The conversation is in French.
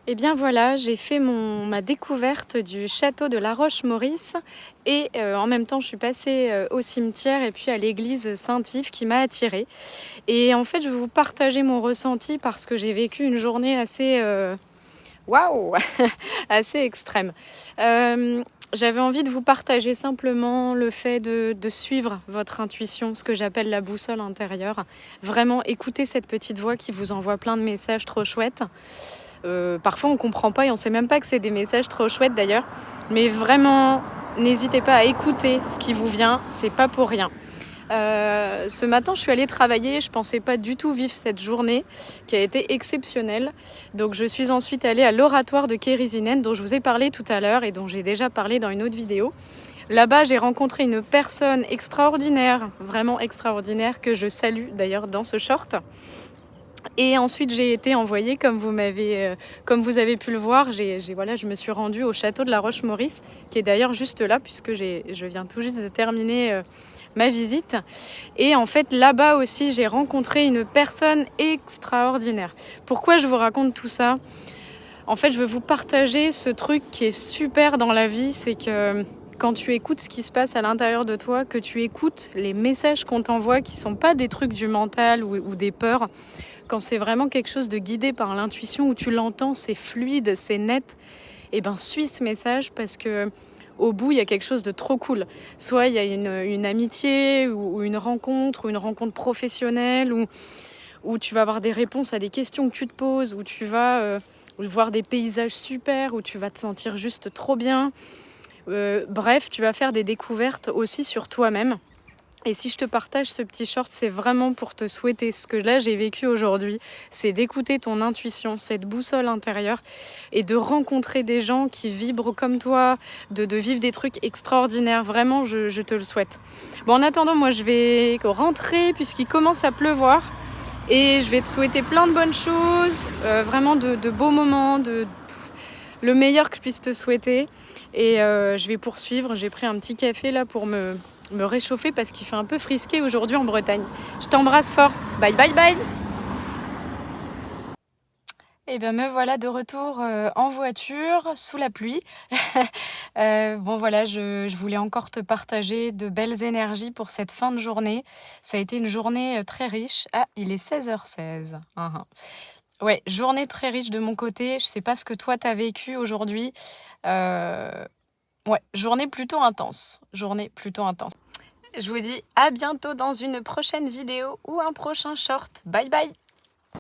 Eh bien voilà, j'ai fait ma découverte du château de La Roche-Maurice et en même temps je suis passée au cimetière et puis à l'église Saint-Yves qui m'a attirée. Et en fait je vais vous partager mon ressenti parce que j'ai vécu une journée assez waouh assez extrême. J'avais envie de vous partager simplement le fait de suivre votre intuition, ce que j'appelle la boussole intérieure. Vraiment écoutez cette petite voix qui vous envoie plein de messages trop chouettes. Parfois on comprend pas et on sait même pas que c'est des messages trop chouettes d'ailleurs. Mais vraiment, n'hésitez pas à écouter ce qui vous vient, c'est pas pour rien. Ce matin, je suis allée travailler. Je pensais pas du tout vivre cette journée qui a été exceptionnelle. Donc, je suis ensuite allée à l'oratoire de Kérisinen, dont je vous ai parlé tout à l'heure et dont j'ai déjà parlé dans une autre vidéo. Là-bas, j'ai rencontré une personne extraordinaire, vraiment extraordinaire, que je salue d'ailleurs dans ce short. Et ensuite, j'ai été envoyée, comme vous avez pu le voir, je me suis rendue au château de La Roche-Maurice, qui est d'ailleurs juste là, puisque je viens tout juste de terminer ma visite. Et en fait, là-bas aussi, j'ai rencontré une personne extraordinaire. Pourquoi je vous raconte tout ça ? En fait, je veux vous partager ce truc qui est super dans la vie, c'est que quand tu écoutes ce qui se passe à l'intérieur de toi, que tu écoutes les messages qu'on t'envoie, qui sont pas des trucs du mental ou des peurs, quand c'est vraiment quelque chose de guidé par l'intuition, où tu l'entends, c'est fluide, c'est net, et ben suis ce message parce que au bout, il y a quelque chose de trop cool. Soit il y a une amitié ou une rencontre professionnelle, où tu vas avoir des réponses à des questions que tu te poses, où tu vas voir des paysages super, où tu vas te sentir juste trop bien. Bref, tu vas faire des découvertes aussi sur toi-même. Et si je te partage ce petit short, c'est vraiment pour te souhaiter ce que là j'ai vécu aujourd'hui, c'est d'écouter ton intuition, cette boussole intérieure, et de rencontrer des gens qui vibrent comme toi, de vivre des trucs extraordinaires. Vraiment, je te le souhaite. Bon, en attendant, moi je vais rentrer puisqu'il commence à pleuvoir, et je vais te souhaiter plein de bonnes choses, vraiment de beaux moments, le meilleur que je puisse te souhaiter. Et je vais poursuivre. J'ai pris un petit café là pour me réchauffer parce qu'il fait un peu frisqué aujourd'hui en Bretagne. Je t'embrasse fort. Bye bye bye. Et bien me voilà de retour en voiture, sous la pluie. Bon voilà, je voulais encore te partager de belles énergies pour cette fin de journée. Ça a été une journée très riche. Ah, il est 16h16. Ouais, journée très riche de mon côté. Je sais pas ce que toi t'as vécu aujourd'hui. Ouais, journée plutôt intense. Journée plutôt intense. Je vous dis à bientôt dans une prochaine vidéo ou un prochain short. Bye bye!